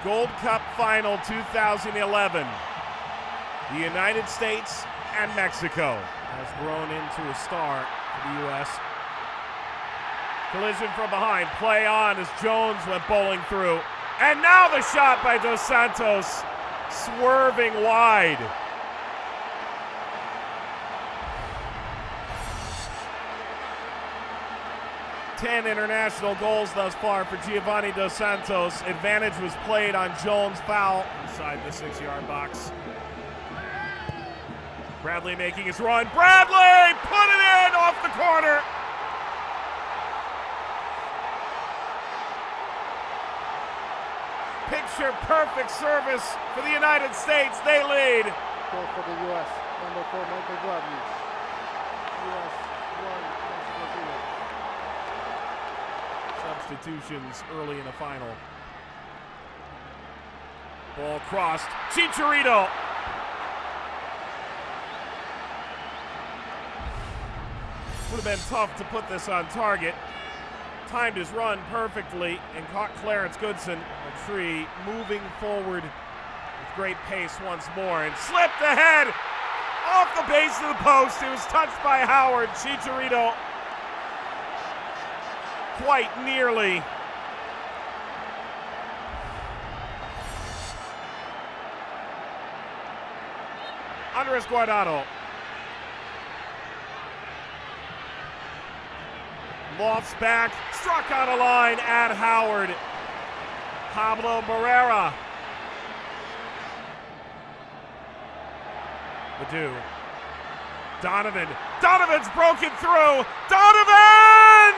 Gold Cup Final 2011. The United States and Mexico has grown into a star for the U.S. Collision from behind, play on as Jones went bowling through. And now the shot by Dos Santos, swerving wide. Ten international goals thus far for Giovanni Dos Santos. Advantage was played on Jones' foul inside the 6-yard box. Bradley making his run. Bradley put it in off the corner. Picture perfect service for the United States. They lead. Goal for the U.S. Number 4, Michael Bradley. U.S. 1, Mexico 0. Substitutions early in the final. Ball crossed. Chicharito. Would have been tough to put this on target. Timed his run perfectly and caught Clarence Goodson, a tree, moving forward with great pace once more and slipped ahead off the base of the post. It was touched by Howard. Chicharito quite nearly. Andres Guardado. Lofts back, struck on a line at Howard. Pablo Barrera. Badu. Donovan. Donovan's broken through. Donovan!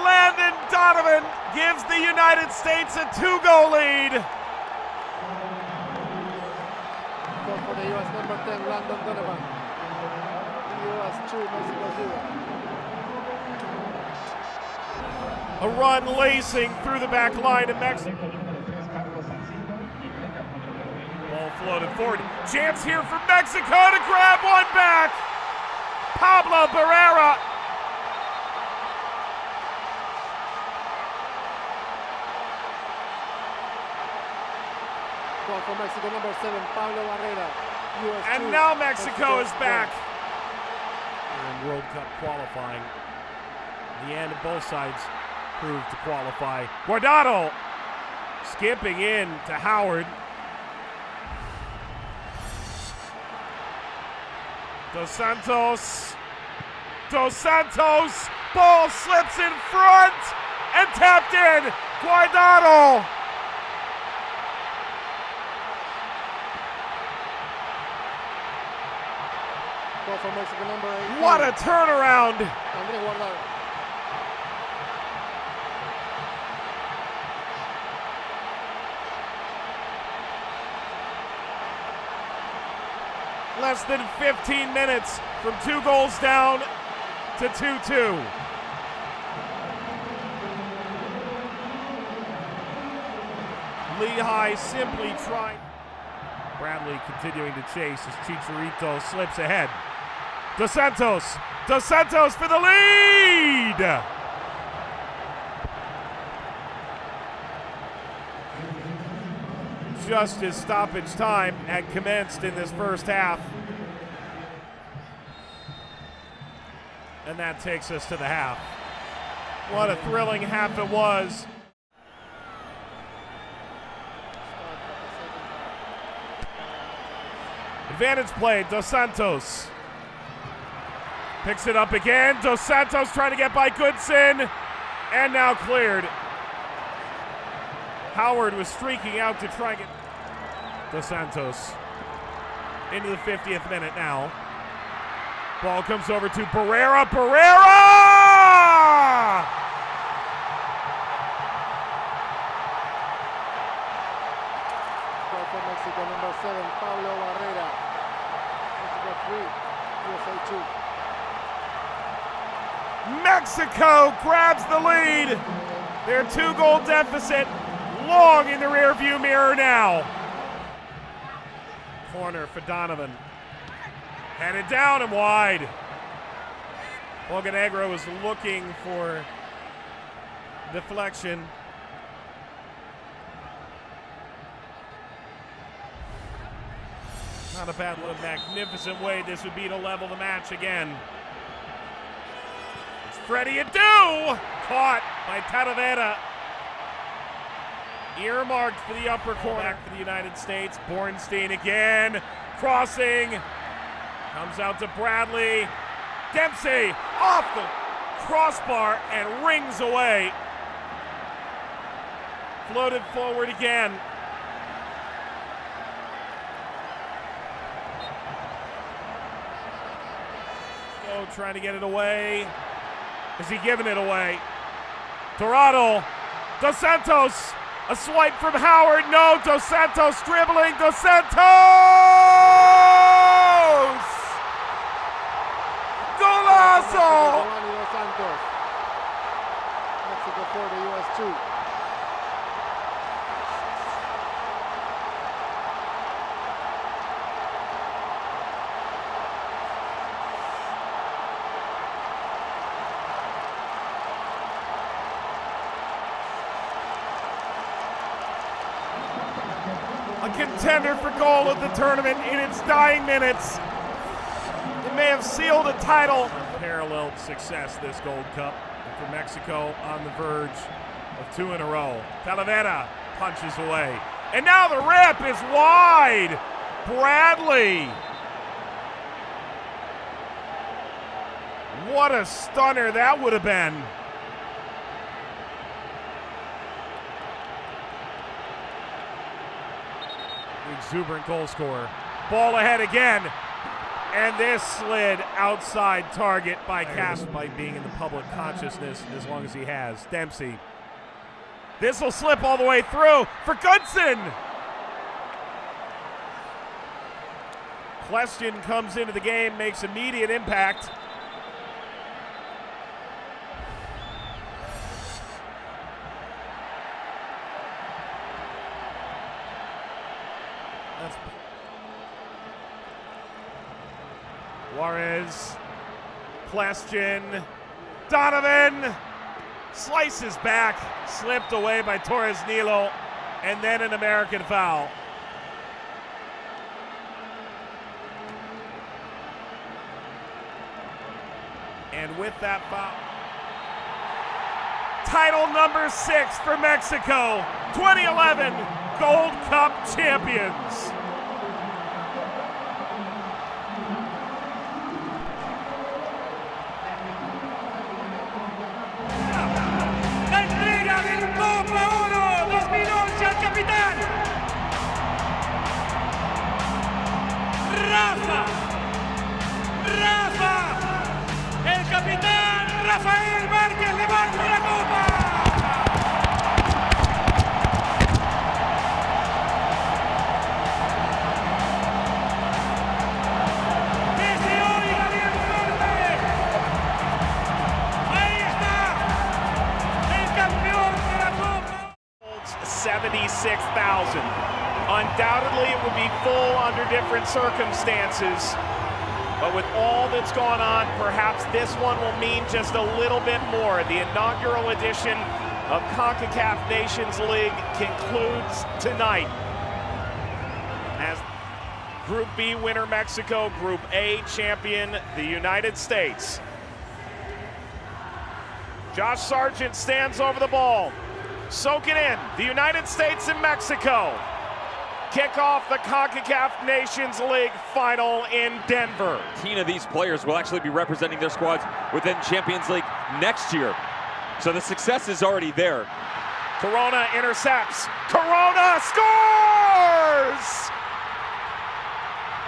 Landon Donovan gives the United States a 2-goal lead. Goal for the U.S. number 10, Landon Donovan. U.S. 2, Mexico 0. A run lacing through the back line of Mexico. Ball floated forward. Chance here for Mexico to grab one back. Pablo Barrera. Goal for Mexico number 7, Pablo Barrera. U.S. And 2, now Mexico is back. 1. In World Cup qualifying. In the end, both sides proved to qualify. Guardado skipping in to Howard. Dos Santos. Dos Santos. Ball slips in front and tapped in. Guardado. Goal for Mexico number 8. What a turnaround. Andrés Guardado. Less than 15 minutes from 2 goals down to 2-2. Lehigh simply trying. Bradley continuing to chase as Chicharito slips ahead. Dos Santos. Dos Santos for the lead! Just as stoppage time had commenced in this first half. And that takes us to the half. What a thrilling half it was. Advantage play, Dos Santos. Picks it up again. Dos Santos trying to get by Goodson. And now cleared. Howard was streaking out to try and get Dos Santos into the 50th minute now. Ball comes over to Barrera. Barrera! Goal for Mexico number 7, Pablo Barrera. Mexico 3, USA 2. Mexico grabs the lead. Their 2-goal deficit long in the rearview mirror now. Corner for Donovan. Headed down and wide. Bocanegra was looking for deflection. Not a bad, what a magnificent way this would be to level the match again. It's Freddie Adu! Caught by Talavera. Earmarked for the upper corner. Back for the United States. Bornstein again. Crossing. Comes out to Bradley. Dempsey off the crossbar and rings away. Floated forward again. Oh, trying to get it away. Is he giving it away? Dorado. Dos Santos. A swipe from Howard. No. Dos Santos dribbling. Dos Santos! Golazo! Dos Santos. Mexico 4, the US 2. A contender for goal of the tournament in its dying minutes. It may have sealed a title. Paralleled success this Gold Cup. And for Mexico on the verge of 2 in a row. Talavera punches away. And now the rip is wide. Bradley. What a stunner that would have been. Exuberant goal scorer. Ball ahead again. And this slid outside target by Cass by being in the public consciousness as long as he has. Dempsey. This will slip all the way through for Goodson. Question comes into the game, makes immediate impact. Juarez, question, Donovan, slices back, slipped away by Torres Nilo, and then an American foul. And with that foul, title number 6 for Mexico, 2011 Gold Cup champions. Rafa, el capitán Rafael Márquez levanta la copa. Que se oiga bien fuerte. Ahí está, el campeón de la copa. 76,000. Undoubtedly, it would be full under different circumstances. But with all that's gone on, perhaps this one will mean just a little bit more. The inaugural edition of CONCACAF Nations League concludes tonight. As Group B winner Mexico, Group A champion the United States. Josh Sargent stands over the ball. Soak it in. The United States and Mexico kick off the CONCACAF Nations League final in Denver. 18 of these players will actually be representing their squads within Champions League next year. So the success is already there. Corona intercepts. Corona scores!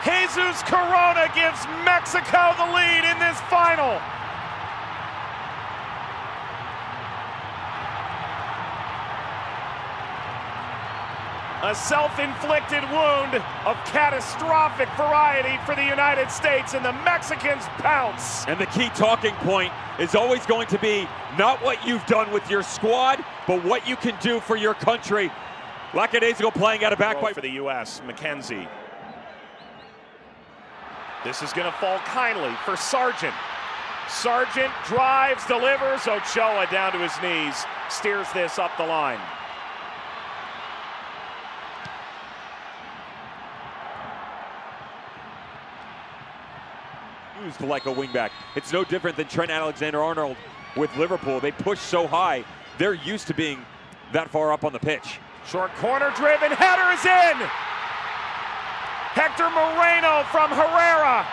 Jesus Corona gives Mexico the lead in this final. A self-inflicted wound of catastrophic variety for the United States, and the Mexicans pounce. And the key talking point is always going to be not what you've done with your squad, but what you can do for your country. Lackadaisical playing out of back by for the U.S. McKenzie. This is going to fall kindly for Sargent. Sargent drives, delivers. Ochoa down to his knees. steers this up the line. Used like a wingback. It's no different than Trent Alexander-Arnold with Liverpool. They push so high, they're used to being that far up on the pitch. Short corner driven, header is in! Hector Moreno from Herrera,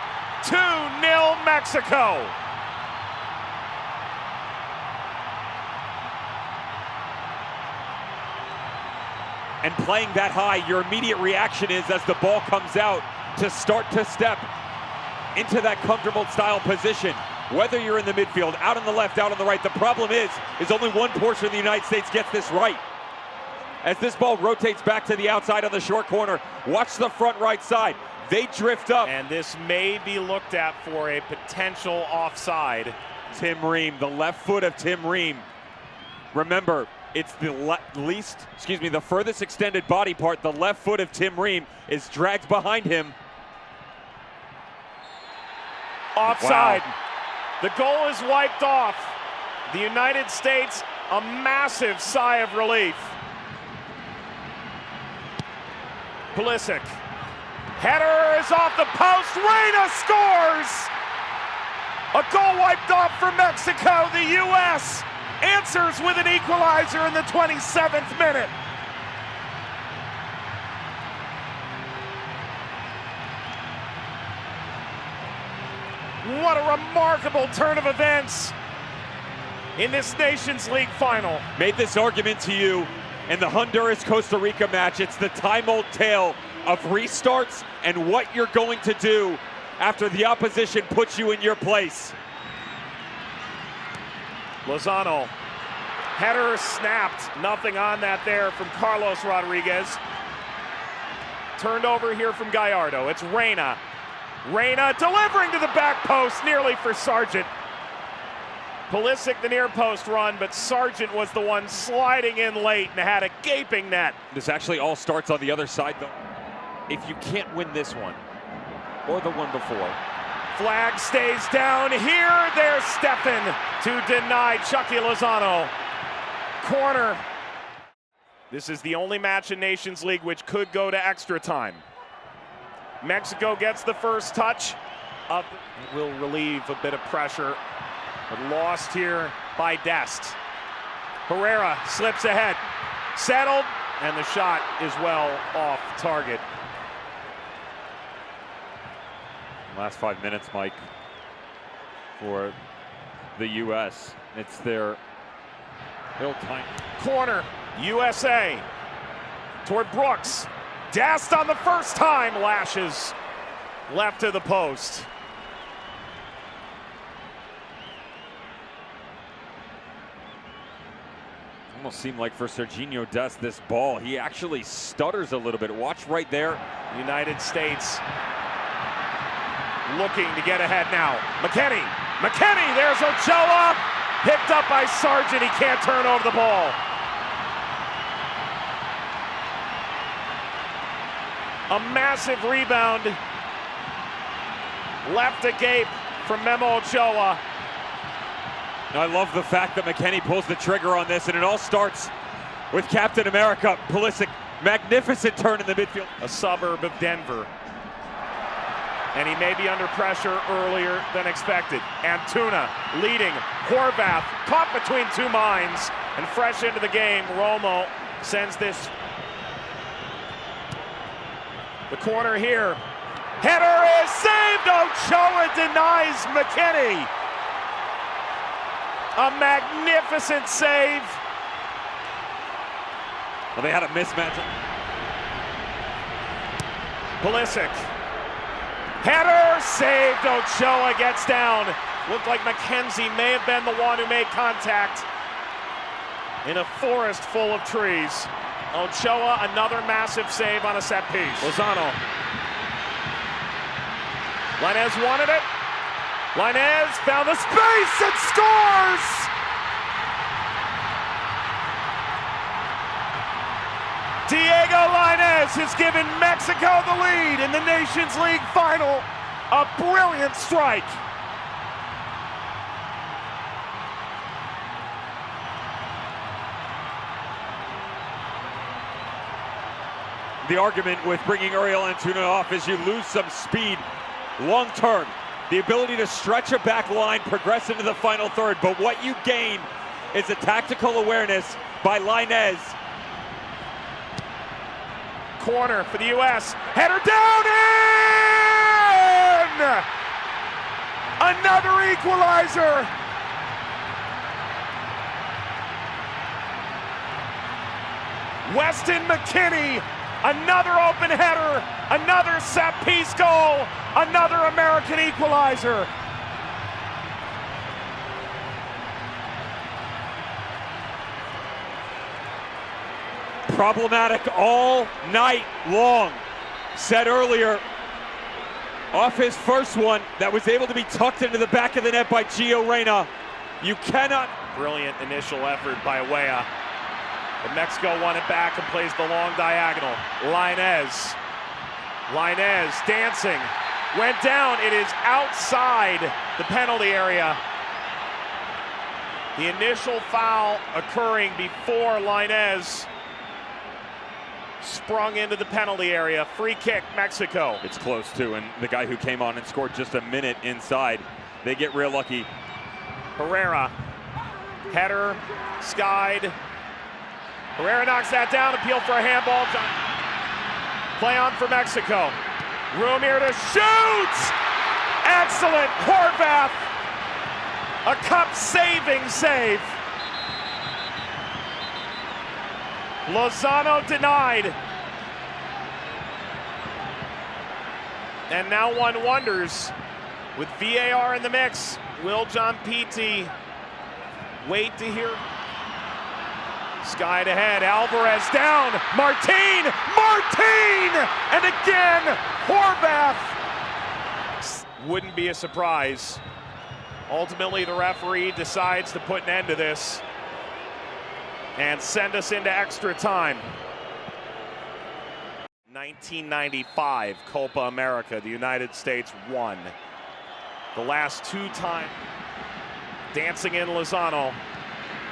2-0 Mexico. And playing that high, your immediate reaction is, as the ball comes out, to start to step into that comfortable style position. Whether you're in the midfield, out on the left, out on the right, the problem is only one portion of the United States gets this right. As this ball rotates back to the outside on the short corner, watch the front right side. They drift up. And this may be looked at for a potential offside. Tim Ream, the left foot of Tim Ream. Remember, it's the furthest extended body part. The left foot of Tim Ream is dragged behind him. Offside. Wow. The goal is wiped off. The United States, a massive sigh of relief. Pulisic. Header is off the post. Reyna scores! A goal wiped off for Mexico. The U.S. answers with an equalizer in the 27th minute. What a remarkable turn of events in this Nations League final. Made this argument to you in the Honduras-Costa Rica match. It's the time-old tale of restarts and what you're going to do after the opposition puts you in your place. Lozano. Header snapped. Nothing on that there from Carlos Rodriguez. Turned over here from Gallardo. It's Reyna. Reyna delivering to the back post, nearly for Sargent. Pulisic the near post run, but Sargent was the one sliding in late and had a gaping net. This actually all starts on the other side, though. If you can't win this one, or the one before. Flag stays down here. There's Steffen to deny Chucky Lozano. Corner. This is the only match in Nations League which could go to extra time. Mexico gets the first touch. It will relieve a bit of pressure, but lost here by Dest. Herrera slips ahead, settled, and the shot is well off target. Last 5 minutes, Mike, for the U.S. It's their ill-timed corner. USA toward Brooks. Dest on the first time, lashes left to the post. Almost seemed like for Sergiño Dest, this ball, he actually stutters a little bit. Watch right there. United States looking to get ahead now. McKennie, there's Ochoa. Picked up by Sargent, he can't turn over the ball. A massive rebound. Left agape from Memo Ochoa. I love the fact that McKennie pulls the trigger on this, and it all starts with Captain America, Pulisic. Magnificent turn in the midfield. A suburb of Denver. And he may be under pressure earlier than expected. Antuna leading. Horvath caught between two minds. And fresh into the game, Romo sends this. The corner here. Header is saved. Ochoa denies McKennie. A magnificent save. Well, they had a mismatch. Pulisic. Header saved. Ochoa gets down. Looked like McKenzie may have been the one who made contact in a forest full of trees. Ochoa, another massive save on a set piece. Lozano. Lainez wanted it. Lainez found the space and scores! Diego Lainez has given Mexico the lead in the Nations League final. A brilliant strike. the argument with bringing Ariel Antuna off is you lose some speed long term. The ability to stretch a back line, progress into the final third, but what you gain is a tactical awareness by Lainez. Corner for the U.S. Header down in! Another equalizer! Weston McKennie, another open header, another set-piece goal, another American equalizer. Problematic all night long. Said earlier, off his first one, that was able to be tucked into the back of the net by Gio Reyna. You cannot. Brilliant initial effort by Weah. But Mexico won it back and plays the long diagonal. Lainez dancing, went down. It is outside the penalty area. The initial foul occurring before Lainez sprung into the penalty area. Free kick, Mexico. It's close too, and the guy who came on and scored just a minute inside, they get real lucky. Herrera, header, skied. Herrera knocks that down, appeal for a handball. Play on for Mexico. Room here to shoot! Excellent, Horvath. A cup-saving save. Lozano denied. And now one wonders, with VAR in the mix, will John Pete wait to hear? Skied ahead, Alvarez down, Martin! And again, Horvath! Wouldn't be a surprise. Ultimately, the referee decides to put an end to this and send us into extra time. 1995 Copa America, the United States won. The last two times, dancing in Lozano.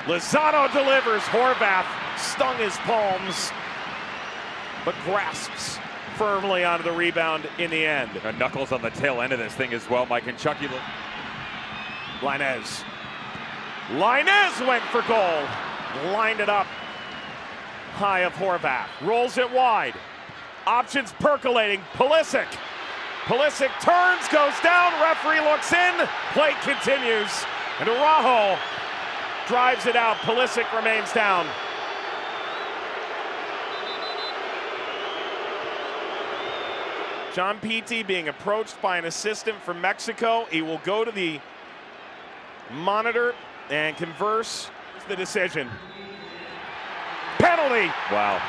Lozano delivers, Horvath stung his palms, but grasps firmly onto the rebound in the end. Knuckles on the tail end of this thing as well, Mike, and Chucky. Lainez went for goal. Lined it up high of Horvath. Rolls it wide. Options percolating. Pulisic turns, goes down. Referee looks in. Play continues. And Araujo drives it out. Pulisic remains down. John Pete being approached by an assistant from Mexico. He will go to the monitor and converse the decision. Penalty. Wow.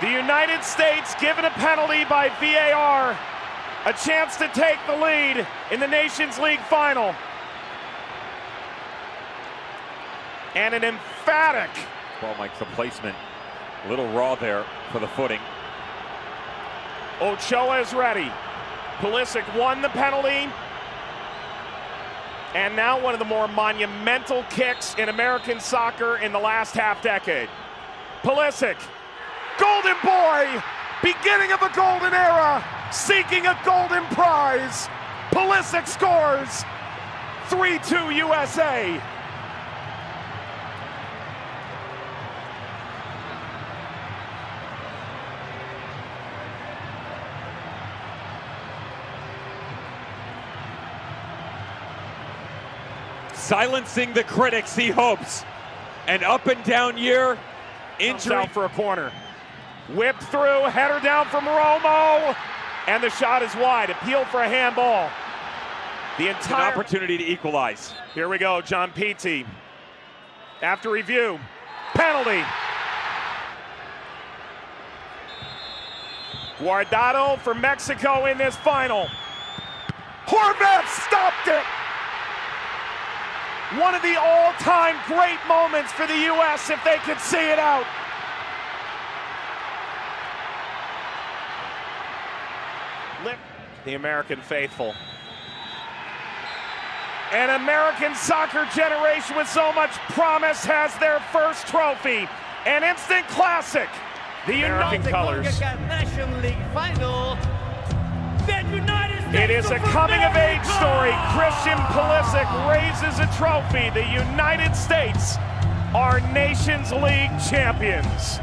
The United States given a penalty by VAR. A chance to take the lead in the Nations League final. And an emphatic. Well, Mike, the placement, a little raw there for the footing. Ochoa is ready. Pulisic won the penalty. And now one of the more monumental kicks in American soccer in the last half decade. Pulisic, golden boy, beginning of a golden era, seeking a golden prize. Pulisic scores, 3-2 USA. Silencing the critics, he hopes. An up and down year. Injury out for a corner. Whip through, header down from Romo. And the shot is wide. Appeal for a handball. The entire an opportunity to equalize. Here we go, John Pete. After review, penalty. Guardado for Mexico in this final. Horvath stopped it. One of the all-time great moments for the U.S. if they could see it out. The American faithful. An American soccer generation with so much promise has their first trophy. An instant classic. The American United colors. CONCACAF National League final. The United States It is a coming-of-age story. Christian Pulisic raises a trophy. The United States are Nations League champions.